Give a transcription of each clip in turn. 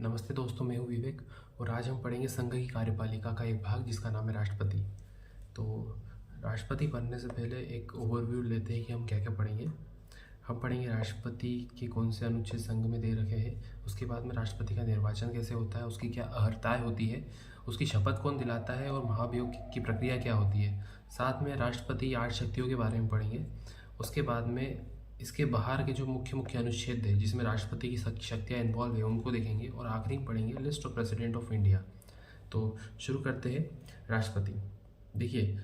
नमस्ते दोस्तों, मैं हूँ विवेक और आज हम पढ़ेंगे संघ की कार्यपालिका का एक भाग जिसका नाम है राष्ट्रपति। तो राष्ट्रपति बनने से पहले एक ओवरव्यू लेते हैं कि हम क्या क्या पढ़ेंगे। हम पढ़ेंगे राष्ट्रपति के कौन से अनुच्छेद संघ में दे रखे हैं, उसके बाद में राष्ट्रपति का निर्वाचन कैसे होता है, उसकी क्या अर्हताएँ होती है, उसकी शपथ कौन दिलाता है और महाभियोग की प्रक्रिया क्या होती है। साथ में राष्ट्रपति 8 शक्तियों के बारे में पढ़ेंगे। उसके बाद में इसके बाहर के जो मुख्य मुख्य अनुच्छेद है जिसमें राष्ट्रपति की शक्तियाँ इन्वॉल्व है उनको देखेंगे और आखिरी में पढ़ेंगे list of president of India. तो शुरू करते हैं। राष्ट्रपति, देखिए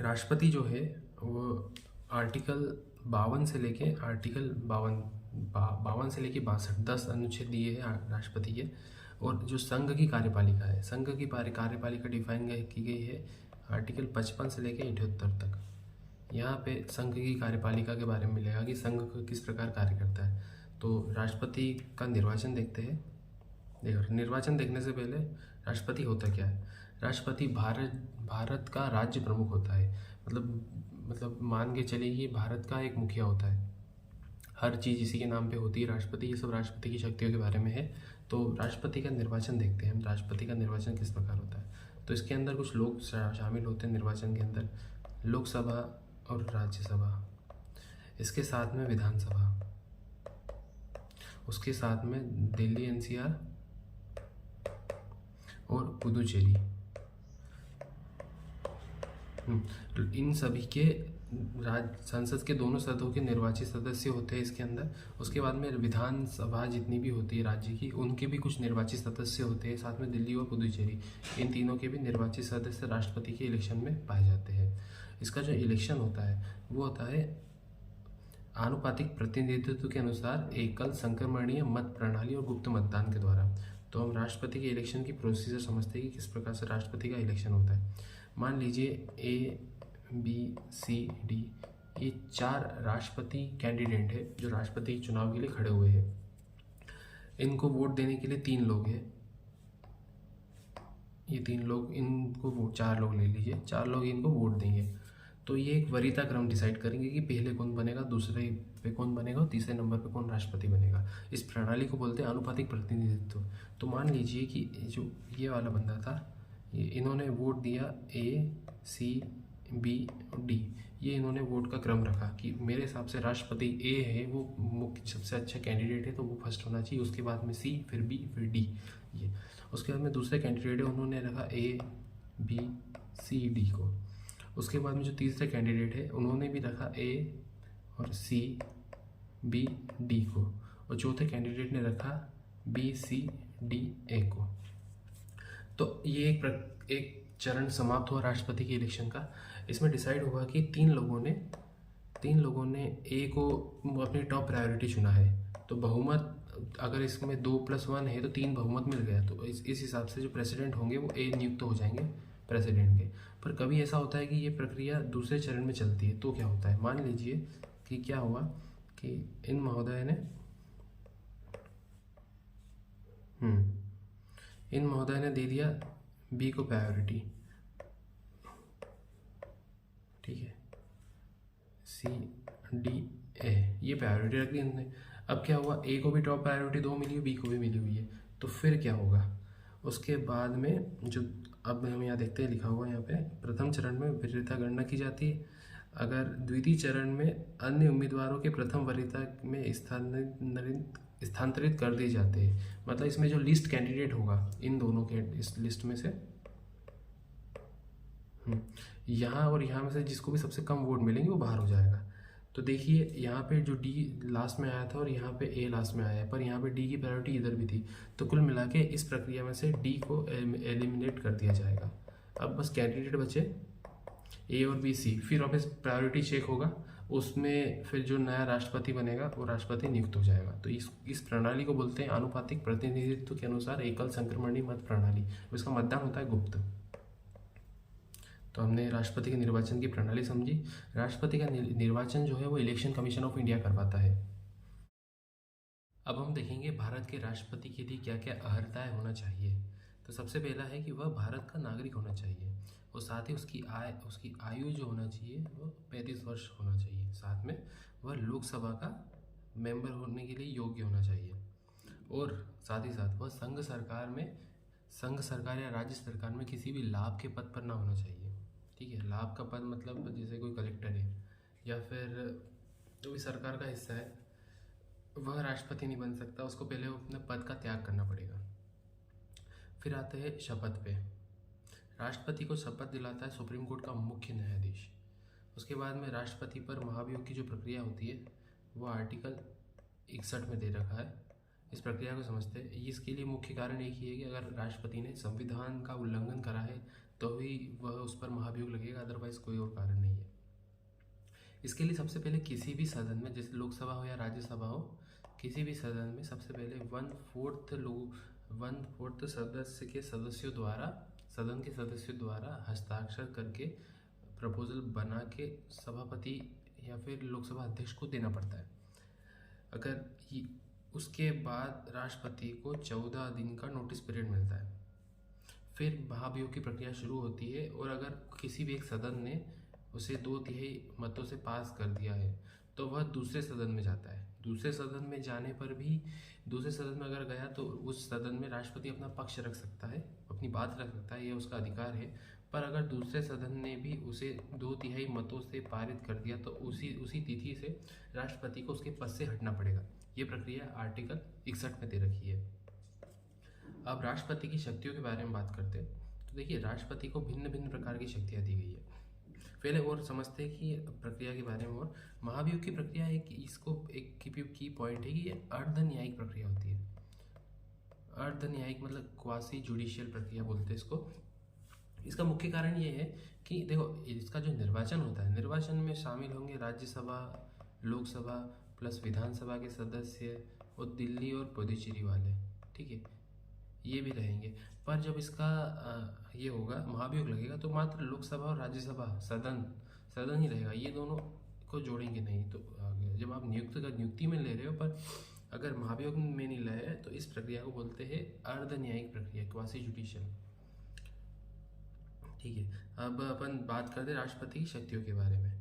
राष्ट्रपति जो है वो आर्टिकल 52 से लेके आर्टिकल 52 से लेके 62 10 अनुच्छेद दिए हैं राष्ट्रपति के। और जो संघ की कार्यपालिका है, संघ की कार्यपालिका डिफाइन की गई है आर्टिकल 55 से लेके 78 तक। यहाँ पे संघ की कार्यपालिका के बारे में मिलेगा कि संघ किस प्रकार कार्य करता है। तो राष्ट्रपति का निर्वाचन देखते हैं। देखो, निर्वाचन देखने से पहले राष्ट्रपति होता क्या है। राष्ट्रपति भारत का राज्य प्रमुख होता है। मतलब मान के चलिए कि भारत का एक मुखिया होता है। हर चीज़ इसी के नाम पे होती है राष्ट्रपति। ये सब राष्ट्रपति की शक्तियों के बारे में है। तो राष्ट्रपति का निर्वाचन देखते हैं हम। राष्ट्रपति का निर्वाचन किस प्रकार होता है। तो इसके अंदर कुछ लोग शामिल होते हैं निर्वाचन के अंदर, लोकसभा और राज्यसभा, इसके साथ में विधानसभा, उसके साथ में दिल्ली एनसीआर और पुदुचेरी। इन सभी के संसद के दोनों सदनों के निर्वाचित सदस्य होते हैं इसके अंदर। उसके बाद में विधानसभा जितनी भी होती है राज्य की, उनके भी कुछ निर्वाचित सदस्य होते हैं। साथ में दिल्ली और पुदुचेरी, इन तीनों के भी निर्वाचित सदस्य राष्ट्रपति के इलेक्शन में पाए जाते हैं। इसका जो इलेक्शन होता है वो होता है आनुपातिक प्रतिनिधित्व के अनुसार एकल संक्रमणीय मत प्रणाली और गुप्त मतदान के द्वारा। तो हम राष्ट्रपति के इलेक्शन की प्रोसीजर समझते हैं कि किस प्रकार से राष्ट्रपति का इलेक्शन होता है। मान लीजिए A, B, C, D ये 4 राष्ट्रपति कैंडिडेट है जो राष्ट्रपति चुनाव के लिए खड़े हुए हैं। इनको वोट देने के लिए 3 लोग हैं। ये 3 लोग, इनको वोट 4 लोग ले लीजिए, 4 लोग इनको वोट देंगे। तो ये एक वरीयता क्रम डिसाइड करेंगे कि पहले कौन बनेगा, दूसरे पे कौन बनेगा और तीसरे नंबर पे कौन राष्ट्रपति बनेगा। इस प्रणाली को बोलते हैं आनुपातिक प्रतिनिधित्व। तो मान लीजिए कि जो ये वाला बंदा था, इन्होंने वोट दिया A, C, B और D। ये इन्होंने वोट का क्रम रखा कि मेरे हिसाब से राष्ट्रपति A है वो मुख्य सबसे अच्छा कैंडिडेट है, तो वो फर्स्ट होना चाहिए। उसके बाद में C, फिर B, फिर D। ये उसके बाद में दूसरे कैंडिडेट है, उन्होंने रखा A, B, C, D को। उसके बाद में जो तीसरे कैंडिडेट है उन्होंने भी रखा A और C, B, D को। और चौथे कैंडिडेट ने रखा B, C, D, A को। तो ये एक चरण समाप्त हुआ राष्ट्रपति के इलेक्शन का। इसमें डिसाइड हुआ कि तीन लोगों ने A को अपनी टॉप प्रायोरिटी चुना है। तो बहुमत, अगर इसमें 2+1 है तो 3 बहुमत मिल गया। तो इस हिसाब से जो प्रेसिडेंट होंगे वो A नियुक्त हो जाएंगे प्रेसिडेंट के। पर कभी ऐसा होता है कि ये प्रक्रिया दूसरे चरण में चलती है। तो क्या होता है, मान लीजिए कि क्या हुआ कि इन महोदय ने दे दिया B को प्रायोरिटी, ठीक है, C, D, A ये प्रायोरिटी रख दी इन्होंने। अब क्या हुआ, A को भी टॉप प्रायोरिटी 2 मिली, B को भी मिली हुई है। तो फिर क्या होगा, उसके बाद में जो अब हम यहाँ देखते हैं लिखा हुआ यहाँ पे, प्रथम चरण में वरीयता गणना की जाती है। अगर द्वितीय चरण में अन्य उम्मीदवारों के प्रथम वरीयता में स्थानांतरित कर दिए जाते हैं। मतलब इसमें जो लिस्ट कैंडिडेट होगा इन दोनों के, इस लिस्ट में से यहाँ और यहाँ में से जिसको भी सबसे कम वोट मिलेंगे वो बाहर हो जाएगा। तो देखिए यहाँ पे जो D लास्ट में आया था और यहाँ पे A लास्ट में आया है, पर यहाँ पे D की प्रायोरिटी इधर भी थी। तो कुल मिला के इस प्रक्रिया में से D को एलिमिनेट कर दिया जाएगा। अब बस कैंडिडेट बचे A और B, C। फिर वापस प्रायोरिटी चेक होगा, उसमें फिर जो नया राष्ट्रपति बनेगा वो राष्ट्रपति नियुक्त हो जाएगा। तो इस प्रणाली को बोलते हैं आनुपातिक प्रतिनिधित्व के अनुसार एकल संक्रमणीय मत प्रणाली। इसका मतदान होता है गुप्त। तो हमने राष्ट्रपति के निर्वाचन की प्रणाली समझी। राष्ट्रपति का निर्वाचन जो है वो इलेक्शन कमीशन ऑफ इंडिया करवाता है। अब हम देखेंगे भारत के राष्ट्रपति के लिए क्या क्या अर्हताएं होना चाहिए। तो सबसे पहला है कि वह भारत का नागरिक होना चाहिए और साथ ही उसकी आयु जो होना चाहिए वो 35 वर्ष होना चाहिए। साथ में वह लोकसभा का मेंबर होने के लिए योग्य होना चाहिए। और साथ ही साथ वह संघ सरकार या राज्य सरकार में किसी भी लाभ के पद पर ना होना चाहिए। ठीक है, लाभ का पद मतलब जैसे कोई कलेक्टर है या फिर जो भी सरकार का हिस्सा है, वह राष्ट्रपति नहीं बन सकता, उसको पहले अपने पद का त्याग करना पड़ेगा। फिर आते हैं शपथ पे। राष्ट्रपति को शपथ दिलाता है सुप्रीम कोर्ट का मुख्य न्यायाधीश। उसके बाद में राष्ट्रपति पर महाभियोग की जो प्रक्रिया होती है वो आर्टिकल 61 में दे रखा है। इस प्रक्रिया को समझते हैं। इसके लिए मुख्य कारण एक ही है कि अगर राष्ट्रपति ने संविधान का उल्लंघन करा है तो ही वह उस पर महाभियोग लगेगा, अदरवाइज कोई और कारण नहीं है। इसके लिए सबसे पहले किसी भी सदन में, जैसे लोकसभा हो या राज्यसभा हो, किसी भी सदन में सबसे पहले 1/4 सदन के सदस्यों द्वारा हस्ताक्षर करके प्रपोजल बना के सभापति या फिर लोकसभा अध्यक्ष को देना पड़ता है। अगर उसके बाद राष्ट्रपति को 14 दिन का नोटिस पीरियड मिलता है। फिर महाभियोग की प्रक्रिया शुरू होती है और अगर किसी भी एक सदन ने उसे 2/3 मतों से पास कर दिया है तो वह दूसरे सदन में जाता है। दूसरे सदन में जाने पर भी, दूसरे सदन में अगर गया तो उस सदन में राष्ट्रपति अपना पक्ष रख सकता है, अपनी बात रख सकता है, यह उसका अधिकार है। पर अगर दूसरे सदन ने भी उसे 2/3 मतों से पारित कर दिया तो उसी तिथि से राष्ट्रपति को उसके पद से हटना पड़ेगा। ये प्रक्रिया आर्टिकल 61 में दे रखी है। अब राष्ट्रपति की शक्तियों के बारे में बात करते हैं तो देखिए, राष्ट्रपति को भिन्न भिन्न प्रकार की शक्तियाँ दी गई है। पहले और समझते हैं कि प्रक्रिया के बारे में। और महाभियोग की प्रक्रिया एक की पॉइंट है कि ये अर्ध न्यायिक प्रक्रिया होती है। अर्ध न्यायिक मतलब क्वासी जुडिशियल प्रक्रिया बोलते हैं इसको। इसका मुख्य कारण ये है कि देखो, इसका जो निर्वाचन होता है, निर्वाचन में शामिल होंगे राज्यसभा, लोकसभा प्लस विधानसभा के सदस्य और दिल्ली और पुडुचेरी वाले। ठीक है, ये भी रहेंगे। पर जब इसका ये होगा, महाभियोग लगेगा, तो मात्र लोकसभा और राज्यसभा सदन ही रहेगा। ये दोनों को जोड़ेंगे नहीं। तो जब आप नियुक्ति में ले रहे हो, पर अगर महाभियोग में नहीं लाए तो इस प्रक्रिया को बोलते हैं अर्ध न्यायिक प्रक्रिया, क्वासी जुडिशियल। ठीक है, अब अपन बात करते हैं राष्ट्रपति की शक्तियों के बारे में।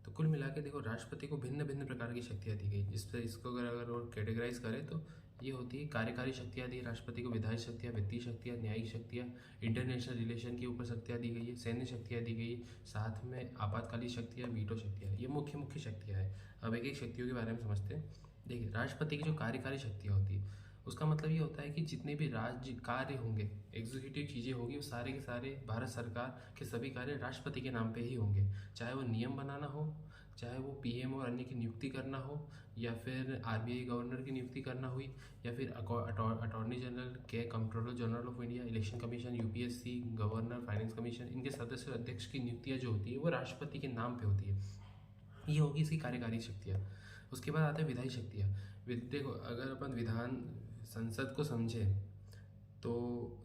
तो कुल मिला के देखो, राष्ट्रपति को भिन्न भिन्न प्रकार की शक्तियाँ दी गई, जिससे इसको अगर और कैटेगराइज करें तो ये होती है कार्यकारी शक्तियाँ दी राष्ट्रपति को, विधायी शक्तियाँ, वित्तीय शक्तियाँ, न्यायिक शक्तियाँ, इंटरनेशनल रिलेशन के ऊपर शक्तियाँ दी गई है, सैन्य शक्तियाँ दी गई है, साथ में आपातकालीन शक्तियाँ, वीटो शक्तियाँ। ये मुख्य मुख्य शक्तियाँ हैं। अब एक एक शक्तियों के बारे में समझते हैं। देखिए, राष्ट्रपति की जो कार्यकारी शक्तियाँ होती है उसका मतलब ये होता है कि जितने भी राज्य कार्य होंगे, एग्जीक्यूटिव चीज़ें होगी, वो सारे के सारे भारत सरकार के सभी कार्य राष्ट्रपति के नाम पे ही होंगे। चाहे वो नियम बनाना हो, चाहे वो पीएम और अन्य की नियुक्ति करना हो, या फिर आरबीआई गवर्नर की नियुक्ति करना हुई, या फिर अटॉर्नी जनरल के, controller general of India, election commission, UPSC, governor, finance commission, इनके सदस्य और अध्यक्ष की नियुक्तियाँ जो होती है वो राष्ट्रपति के नाम पे होती है। ये होगी इसकी कार्यकारी शक्तियाँ। उसके बाद आते हैं विधायी शक्तियाँ। देखो, अगर अपन संसद को समझे तो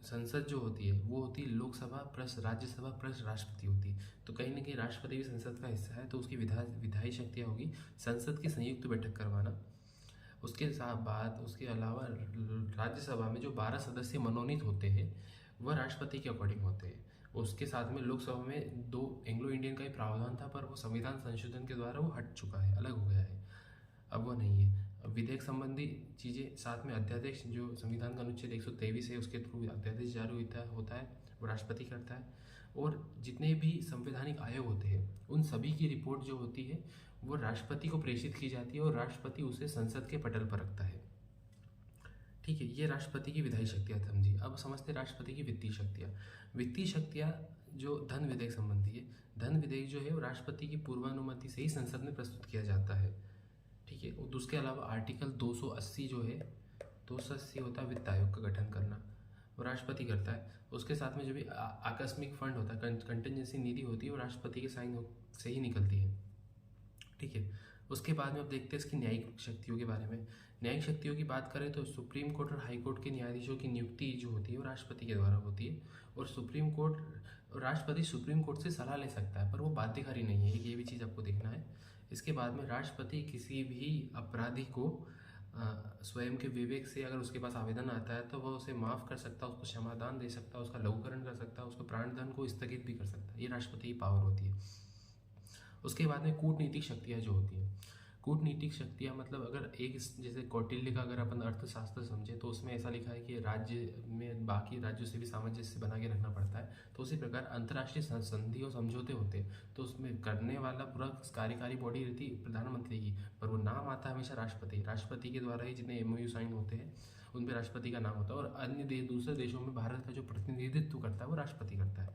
संसद जो होती है वो होती है लोकसभा प्लस राज्यसभा प्लस राष्ट्रपति होती है। तो कहीं ना कहीं राष्ट्रपति भी संसद का हिस्सा है, तो उसकी विधायी शक्तियाँ होगी संसद की संयुक्त बैठक करवाना। उसके अलावा राज्यसभा में जो 12 सदस्य मनोनीत होते हैं वह राष्ट्रपति के अकॉर्डिंग होते हैं। उसके साथ में लोकसभा में 2 एंग्लो इंडियन का ही प्रावधान था, पर वो संविधान संशोधन के द्वारा वो हट चुका है, अलग हो गया है, अब वो नहीं है। विधेयक संबंधी चीज़ें, साथ में अध्यादेश, जो संविधान का अनुच्छेद 123 है उसके थ्रू अध्यादेश जारी होता है, वो राष्ट्रपति करता है। और जितने भी संवैधानिक आयोग होते हैं उन सभी की रिपोर्ट जो होती है वो राष्ट्रपति को प्रेषित की जाती है और राष्ट्रपति उसे संसद के पटल पर रखता है। ठीक है, ये राष्ट्रपति की विधायी शक्तियाँ समझी। अब समझते हैं राष्ट्रपति की वित्तीय शक्तियाँ। वित्तीय शक्तियाँ जो धन विधेयक संबंधी है, धन विधेयक जो है वो राष्ट्रपति की पूर्वानुमति से ही संसद में प्रस्तुत किया जाता है। ठीक है, और उसके अलावा आर्टिकल 280 जो है, 280 होता है वित्त आयोग का गठन करना, वो राष्ट्रपति करता है। उसके साथ में जो भी आकस्मिक फंड होता है, कंटिजेंसी निधि होती है, वो राष्ट्रपति के साइन से ही निकलती है। ठीक है, उसके बाद में अब देखते हैं इसकी न्यायिक शक्तियों के बारे में। न्यायिक शक्तियों की बात करें तो सुप्रीम कोर्ट और हाई कोर्ट के न्यायाधीशों की नियुक्ति जो होती है वो राष्ट्रपति के द्वारा होती है। और राष्ट्रपति सुप्रीम कोर्ट से सलाह ले सकता है, पर वो बाध्यकारी नहीं है, ये भी चीज़ आपको देखना है। इसके बाद में राष्ट्रपति किसी भी अपराधी को स्वयं के विवेक से, अगर उसके पास आवेदन आता है तो वह उसे माफ़ कर सकता है, उसको क्षमादान दे सकता है, उसका लघुकरण कर सकता है, उसको प्राणदंड को स्थगित भी कर सकता है। ये राष्ट्रपति की पावर होती है। उसके बाद में कूटनीतिक शक्तियाँ जो होती हैं, कूटनीतिक शक्तियाँ मतलब अगर एक जैसे कौटिल्य का अगर अपन अर्थशास्त्र समझे तो उसमें ऐसा लिखा है कि राज्य में बाकी राज्यों से भी सामंजस्य बना के रखना पड़ता है। तो उसी प्रकार अंतर्राष्ट्रीय संधि और समझौते होते हैं तो उसमें करने वाला पूरा कार्यकारी बॉडी रहती है प्रधानमंत्री की, पर वो नाम आता है हमेशा राष्ट्रपति के द्वारा ही जितने MOU साइन होते हैं उन पर राष्ट्रपति का नाम होता है। और अन्य दूसरे देशों में भारत का जो प्रतिनिधित्व करता है वो राष्ट्रपति करता है।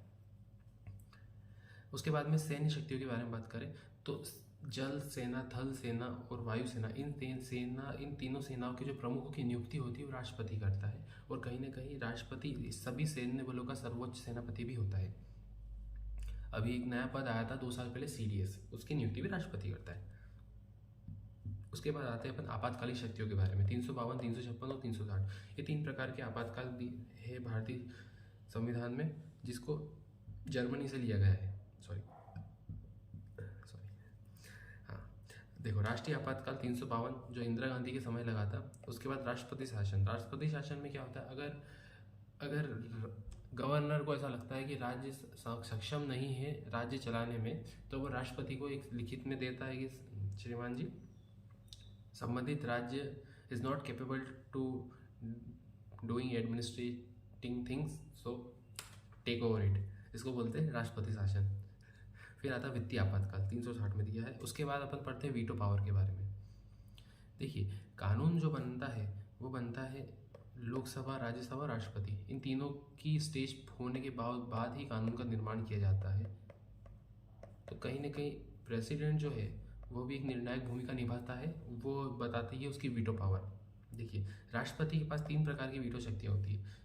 उसके बाद में सैन्य शक्तियों के बारे में बात करें तो जल सेना, थल सेना और वायु सेना, इन तीनों सेनाओं के जो प्रमुखों की नियुक्ति होती है वो राष्ट्रपति करता है। और कहीं ना कहीं राष्ट्रपति सभी सैन्य बलों का सर्वोच्च सेनापति भी होता है। अभी एक नया पद आया था 2 साल पहले, CDS, उसकी नियुक्ति भी राष्ट्रपति करता है। उसके बाद आते हैं अपन आपातकालीन शक्तियों के बारे में। 352, 356 और 360 ये 3 प्रकार के आपातकाल भी है भारतीय संविधान में, जिसको जर्मनी से लिया गया है। सॉरी हाँ, देखो राष्ट्रीय आपातकाल 352 जो इंदिरा गांधी के समय लगा था। उसके बाद राष्ट्रपति शासन में क्या होता है, अगर गवर्नर को ऐसा लगता है कि राज्य सक्षम नहीं है राज्य चलाने में, तो वो राष्ट्रपति को एक लिखित में देता है कि श्रीमान जी, संबंधित राज्य is not capable to doing administrating things, so take over it. इसको बोलते हैं राष्ट्रपति शासन। फिर आता वित्तीय आपातकाल 360 में दिया है। उसके बाद अपन पढ़ते हैं वीटो पावर के बारे में। देखिए कानून जो बनता है वो बनता है लोकसभा, राज्यसभा, राष्ट्रपति, इन तीनों की स्टेज होने के बाद ही कानून का निर्माण किया जाता है। तो कहीं ना कहीं प्रेसिडेंट जो है वो भी एक निर्णायक भूमिका निभाता है, वो बताती है उसकी वीटो पावर। देखिए राष्ट्रपति के पास 3 प्रकार की वीटो शक्तियाँ होती है।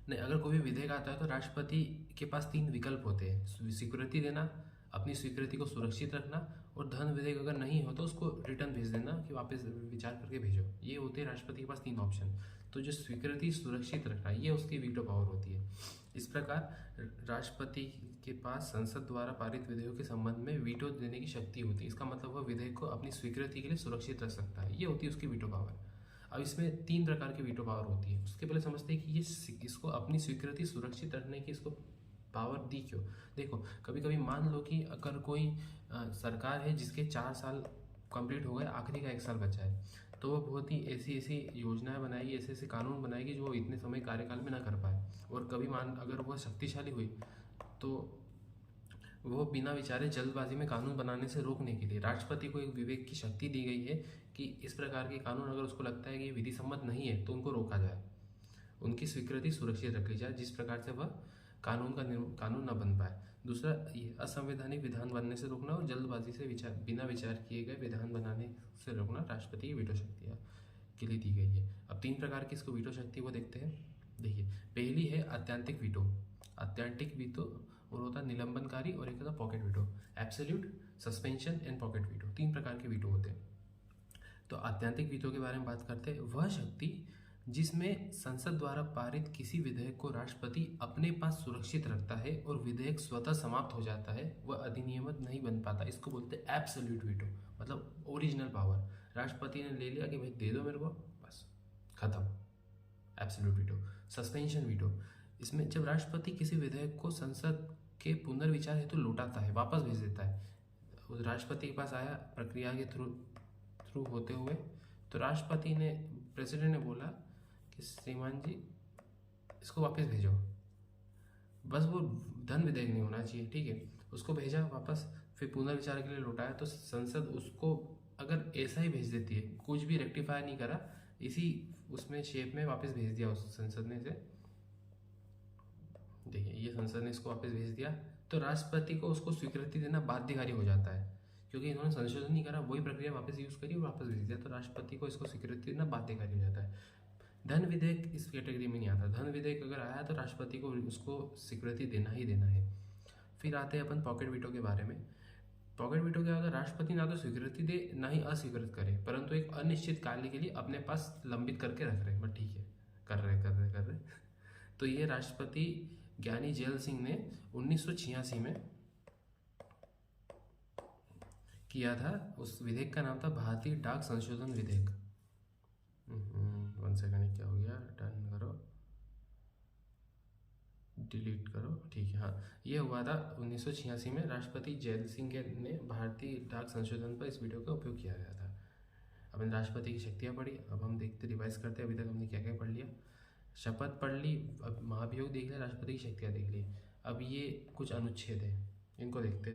नहीं, अगर कोई भी विधेयक आता है तो राष्ट्रपति के पास 3 विकल्प होते हैं, स्वीकृति देना, अपनी स्वीकृति को सुरक्षित रखना, और धन विधेयक अगर नहीं हो तो उसको रिटर्न भेज देना कि वापस विचार करके भेजो। ये होते हैं राष्ट्रपति के पास 3 ऑप्शन। तो जो स्वीकृति सुरक्षित रखना, ये उसकी वीटो पावर होती है। इस प्रकार राष्ट्रपति के पास संसद द्वारा पारित विधेयकों के संबंध में वीटो देने की शक्ति होती है। इसका मतलब वह विधेयक को अपनी स्वीकृति के लिए सुरक्षित रख सकता है, ये होती है उसकी वीटो पावर। अब इसमें 3 प्रकार की वीटो पावर होती है। उसके पहले समझते हैं कि ये इसको अपनी स्वीकृति सुरक्षित रखने की इसको पावर दी क्यों। देखो कभी कभी मान लो कि अगर कोई सरकार है जिसके 4 साल कंप्लीट हो गए, आखिरी का 1 साल बचा है, तो वो बहुत ही ऐसी योजनाएं बनाएगी, ऐसे कानून बनाएगी जो वो इतने समय कार्यकाल में ना कर पाए। और कभी अगर वह शक्तिशाली हुई तो वो बिना विचारे जल्दबाजी में कानून बनाने से रोकने के लिए राष्ट्रपति को एक विवेक की शक्ति दी गई है कि इस प्रकार के कानून अगर उसको लगता है कि विधि सम्मत नहीं है तो उनको रोका जाए, उनकी स्वीकृति सुरक्षित रख ली जाए, जिस प्रकार से वह कानून न बन पाए। दूसरा, ये असंवैधानिक विधान बनने से रोकना, और जल्दबाजी से बिना विचार किए गए विधान बनाने से रोकना राष्ट्रपति की वीटो शक्तियाँ के लिए दी गई है। अब 3 प्रकार की इसको वीटो शक्ति वो देखते हैं। देखिए पहली है आत्यंतिक वीटो, और होता है निलंबनकारी, और एक होता है pocket veto. Absolute, suspension and pocket veto, 3 प्रकार के वीटो होते हैं। तो आत्यंतिक वीटो के बारे में बात करते हैं। वह शक्ति जिसमें संसद द्वारा पारित किसी विधेयक को राष्ट्रपति अपने पास सुरक्षित रखता है और विधेयक स्वतः समाप्त हो जाता है, वह अधिनियमित नहीं बन पाता, इसको बोलते हैं एब्सोल्यूट वीटो, मतलब ओरिजिनल पावर। राष्ट्रपति ने ले लिया कि भाई दे दो मेरे को, बस खत्म, एब्सोल्यूट वीटो। सस्पेंशन वीटो, इसमें जब राष्ट्रपति किसी विधेयक को संसद के पुनर्विचार हेतु लौटाता है, वापस भेज देता है, उस राष्ट्रपति के पास आया प्रक्रिया के थ्रू होते हुए, तो राष्ट्रपति ने, प्रेसिडेंट ने बोला कि श्रीमान जी इसको वापस भेजो, बस वो धन विधेयक नहीं होना चाहिए, ठीक है, उसको भेजा वापस, फिर पुनर्विचार के लिए लौटाया, तो संसद उसको अगर ऐसा ही भेज देती है, कुछ भी रेक्टिफाई नहीं करा, इसी उसमें शेप में वापस भेज दिया उस संसद ने से, देखिए ये संसद ने इसको वापस भेज दिया, तो राष्ट्रपति को उसको स्वीकृति देना बाध्यकारी हो जाता है, क्योंकि इन्होंने संशोधन नहीं करा, वही प्रक्रिया वापस यूज करी और वापस भेज दिया, तो राष्ट्रपति को इसको स्वीकृति देना बाध्यकारी हो जाता है। धन विधेयक इस कैटेगरी में नहीं आता। धन विधेयक अगर आया तो राष्ट्रपति को उसको स्वीकृति देना ही देना है। फिर आते हैं अपन पॉकेट वीटो के बारे में। पॉकेट वीटो के अगर राष्ट्रपति ना तो स्वीकृति दे ना ही अस्वीकृत करे, परंतु एक अनिश्चित काल के लिए अपने पास लंबित करके रख रहे, बट ठीक है कर रहे तो ये राष्ट्रपति ज्ञानी जैल सिंह ने 1986 में किया था। उस विधेयक का नाम था भारतीय डाक संशोधन विधेयक। 1 सेकंड, क्या हो गया, टर्न करो, डिलीट करो, ठीक है। हाँ, ये हुआ था 1986 में। राष्ट्रपति जैल सिंह ने भारतीय डाक संशोधन पर इस वीडियो का उपयोग किया गया था। अब इन राष्ट्रपति की शक्तियाँ पढ़ी, अब हम देखते रिवाइज करते हैं अभी तक हमने क्या क्या पढ़ लिया। शपथ पढ़ ली, अब महाभियोग देख लिया, राष्ट्रपति की शक्तियाँ देख ली। अब ये कुछ अनुच्छेद हैं, इनको देखते हैं।